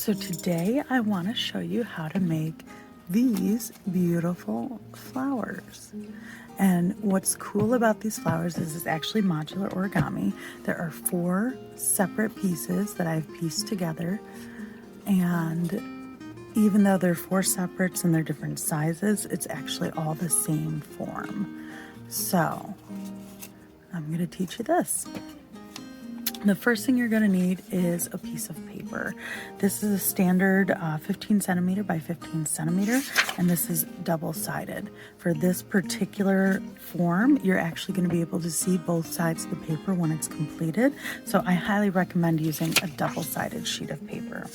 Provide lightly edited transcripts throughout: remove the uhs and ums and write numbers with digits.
So today I want to show you how to make these beautiful flowers. And what's cool about these flowers is it's actually modular origami. There are 4 separate pieces that I've pieced together, and even though they're 4 separates and they're different sizes, it's actually all the same form. So I'm going to teach you this. The first thing you're going to need is a piece of paper. This is a standard 15 centimeter by 15 centimeter, and this is double-sided. For this particular form, you're actually going to be able to see both sides of the paper when it's completed, so I highly recommend using a double-sided sheet of paper.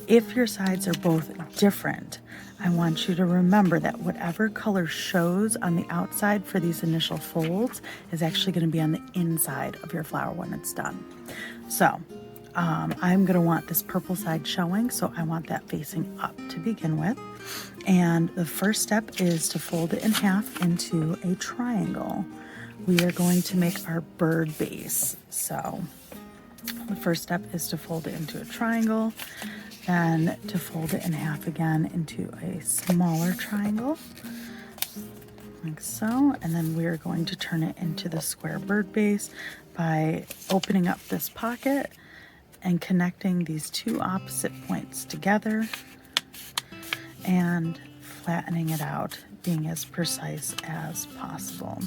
If your sides are both different, I want you to remember that whatever color shows on the outside for these initial folds is actually going to be on the inside of your flower when it's done. So I'm going to want this purple side showing, so I want that facing up to begin with. And the first step is to fold it in half into a triangle. We are going to make our bird base. So the first step is to fold it into a triangle, then to fold it in half again into a smaller triangle, like so, and then we are going to turn it into the square bird base by opening up this pocket and connecting these 2 opposite points together and flattening it out, being as precise as possible.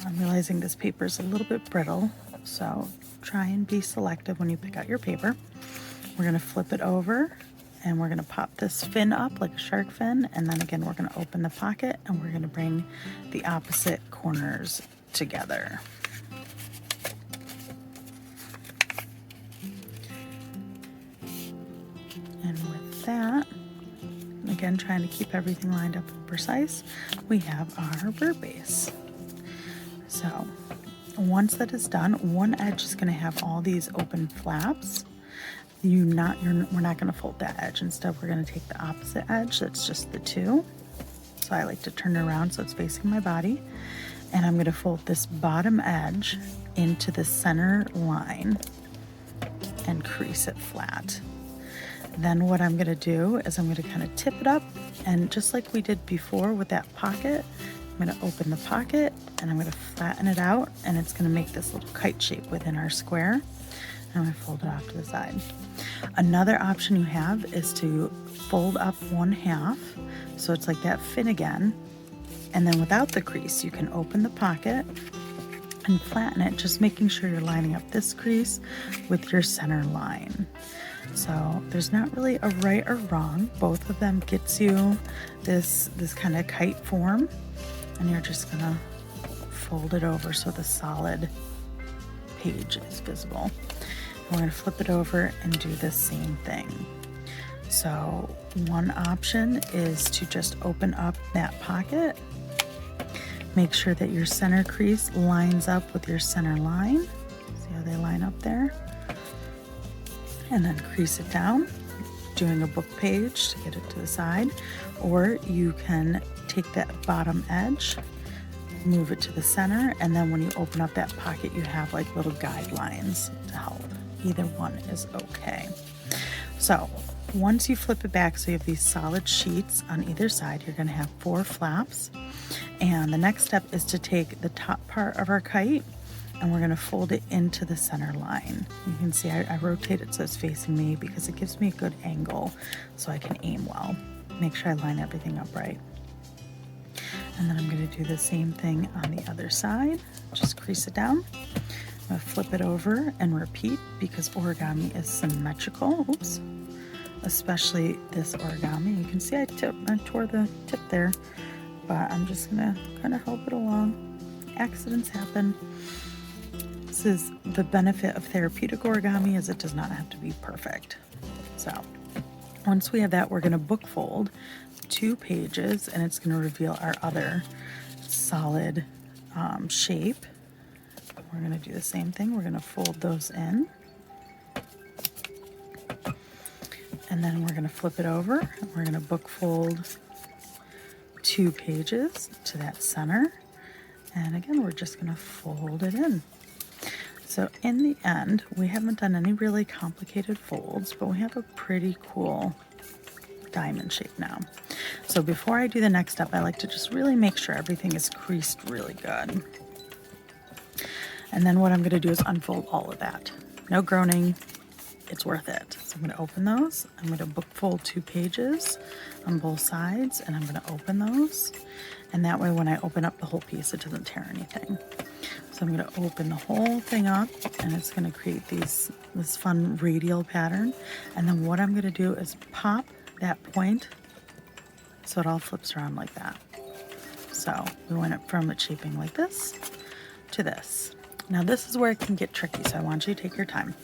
I'm realizing this paper is a little bit brittle, so try and be selective when you pick out your paper. We're going to flip it over and we're going to pop this fin up like a shark fin, and then again we're going to open the pocket and we're going to bring the opposite corners together. And with that, again trying to keep everything lined up and precise, we have our bird base. So once that is done, one edge is going to have all these open flaps. We're not going to fold that edge. Instead, we're going to take the opposite edge. That's just the 2. So I like to turn it around so it's facing my body. And I'm going to fold this bottom edge into the center line and crease it flat. Then what I'm going to do is I'm going to kind of tip it up, and just like we did before with that pocket, I'm going to open the pocket and I'm going to flatten it out, and it's going to make this little kite shape within our square. I'm going to fold it off to the side. Another option you have is to fold up 1/2, so it's like that fin again, and then without the crease you can open the pocket and flatten it, just making sure you're lining up this crease with your center line. So there's not really a right or wrong. Both of them gets you this kind of kite form, and you're just going to fold it over so the solid page is visible. We're going to flip it over and do the same thing. So one option is to just open up that pocket. Make sure that your center crease lines up with your center line. See how they line up there? And then crease it down, doing a book page to get it to the side. Or you can take that bottom edge, move it to the center, and then when you open up that pocket you have like little guidelines to help. Either one is okay. So once you flip it back, so you have these solid sheets on either side, you're going to have 4 flaps. And the next step is to take the top part of our kite and we're going to fold it into the center line. You can see I rotate it so it's facing me because it gives me a good angle so I can aim well. Make sure I line everything up right. And then I'm going to do the same thing on the other side. Just crease it down. I'm going to flip it over and repeat because origami is symmetrical. Oops. Especially this origami. You can see I tore the tip there, but I'm just going to kind of help it along. Accidents happen. This is the benefit of therapeutic origami, is it does not have to be perfect. So once we have that, we're going to book fold 2 pages, and it's going to reveal our other solid shape. We're going to do the same thing. We're going to fold those in, and then we're going to flip it over, and we're going to book fold 2 pages to that center, and again we're just going to fold it in. So in the end, we haven't done any really complicated folds, but we have a pretty cool diamond shape now. So before I do the next step, I like to just really make sure everything is creased really good. And then what I'm going to do is unfold all of that. No groaning, it's worth it. So I'm going to open those. I'm going to book fold 2 pages on both sides, and I'm going to open those. And that way when I open up the whole piece, it doesn't tear anything. So I'm going to open the whole thing up, and it's going to create this fun radial pattern. And then what I'm going to do is pop that point so it all flips around like that. So we went up from it shaping like this to this. Now this is where it can get tricky, so I want you to take your time.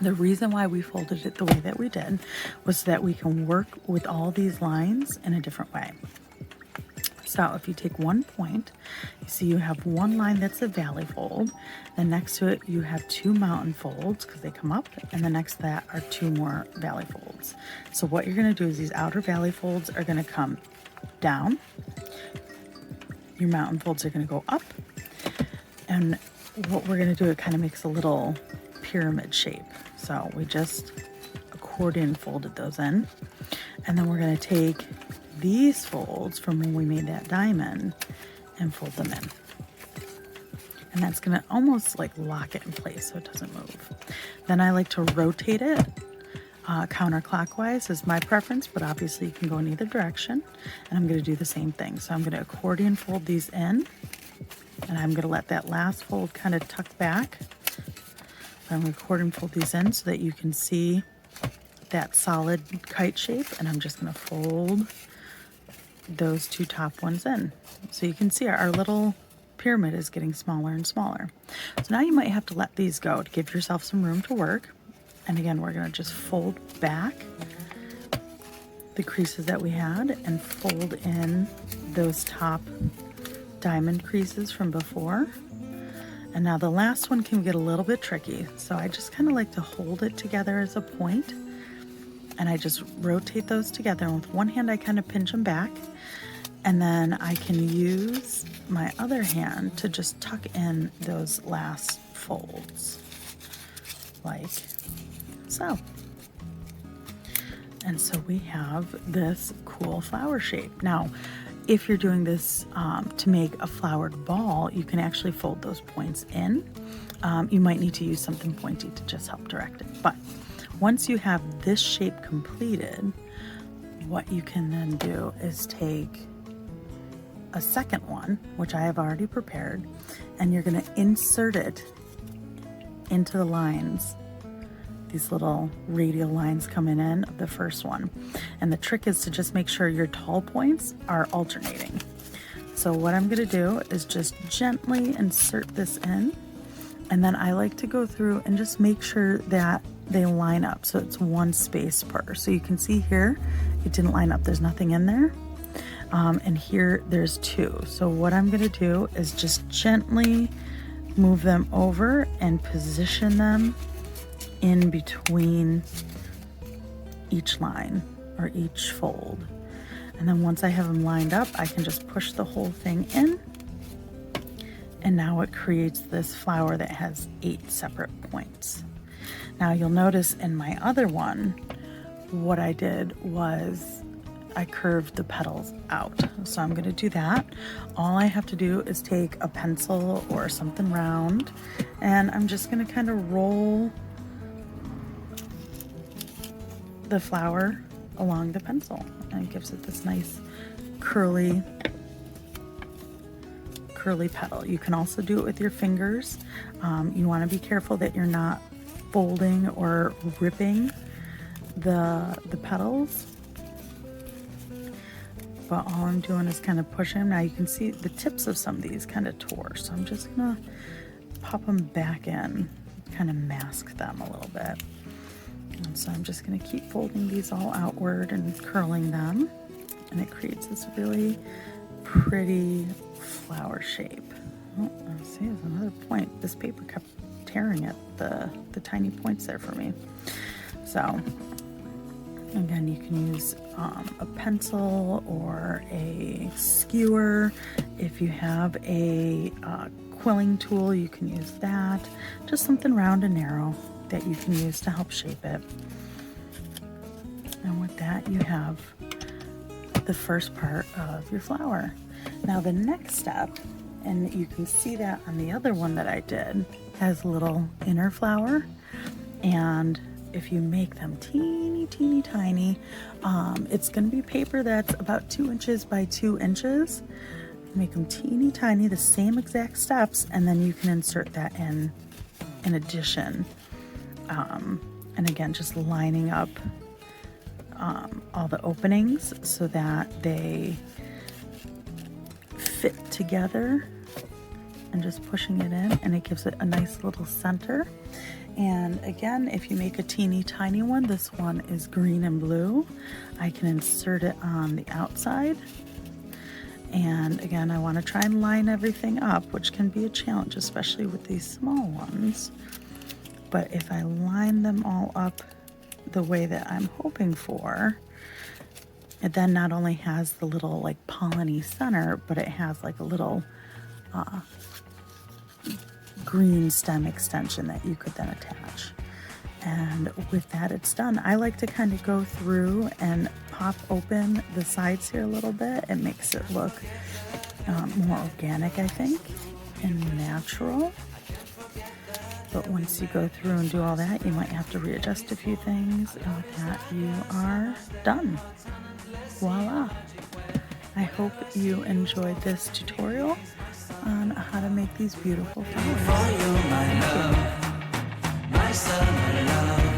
The reason why we folded it the way that we did was so that we can work with all these lines in a different way. So if you take one point, you see you have one line that's a valley fold, then next to it you have 2 mountain folds because they come up, and then next to that are 2 more valley folds. So what you're going to do is these outer valley folds are going to come down, your mountain folds are going to go up, and what we're going to do, it kind of makes a little pyramid shape. So we just accordion folded those in, and then we're going to take these folds from when we made that diamond and fold them in. And that's going to almost like lock it in place so it doesn't move. Then I like to rotate it counterclockwise is my preference, but obviously you can go in either direction. And I'm going to do the same thing. So I'm going to accordion fold these in, and I'm going to let that last fold kind of tuck back. I'm going to accordion fold these in so that you can see that solid kite shape, and I'm just going to fold those 2 top ones in. So you can see our little pyramid is getting smaller and smaller. So now you might have to let these go to give yourself some room to work. And again, we're going to just fold back the creases that we had and fold in those top diamond creases from before. And now the last one can get a little bit tricky. So I just kind of like to hold it together as a point, and I just rotate those together. And with one hand, I kind of pinch them back. And then I can use my other hand to just tuck in those last folds, like so. And so we have this cool flower shape. Now, if you're doing this to make a flowered ball, you can actually fold those points in. You might need to use something pointy to just help direct it. But once you have this shape completed, what you can then do is take a second one, which I have already prepared, and you're going to insert it into the lines. These little radial lines coming in of the first one. And the trick is to just make sure your tall points are alternating. So what I'm going to do is just gently insert this in, and then I like to go through and just make sure that they line up, so it's one space per. So you can see here it didn't line up, there's nothing in there, and here there's 2. So what I'm going to do is just gently move them over and position them in between each line or each fold. And then once I have them lined up, I can just push the whole thing in, and now it creates this flower that has 8 separate points. Now you'll notice in my other one, what I did was I curved the petals out. So I'm going to do that. All I have to do is take a pencil or something round, and I'm just going to kind of roll the flower along the pencil, and it gives it this nice curly petal. You can also do it with your fingers. You want to be careful that you're not folding or ripping the petals, but all I'm doing is kind of pushing them. Now you can see the tips of some of these kind of tore, so I'm just gonna pop them back in, kind of mask them a little bit. And so I'm just going to keep folding these all outward and curling them, and it creates this really pretty flower shape. Oh, see, there's another point. This paper kept tearing at the tiny points there for me. So again, you can use a pencil or a skewer. If you have a quilling tool, you can use that. Just something round and narrow that you can use to help shape it. And with that, you have the first part of your flower. Now the next step, and you can see that on the other one that I did, has a little inner flower. And if you make them teeny tiny, it's going to be paper that's about 2 inches by 2 inches. Make them teeny tiny, the same exact steps, and then you can insert that in addition. And again, just lining up all the openings so that they fit together, and just pushing it in, and it gives it a nice little center. And again, if you make a teeny tiny one, this one is green and blue, I can insert it on the outside. And again, I want to try and line everything up, which can be a challenge, especially with these small ones. But if I line them all up the way that I'm hoping for, it then not only has the little like pollen-y center, but it has like a little green stem extension that you could then attach. And with that, it's done. I like to kind of go through and pop open the sides here a little bit. It makes it look more organic, I think, and natural. But once you go through and do all that, you might have to readjust a few things, and with that, you are done. Voila! I hope you enjoyed this tutorial on how to make these beautiful flowers. My summer love.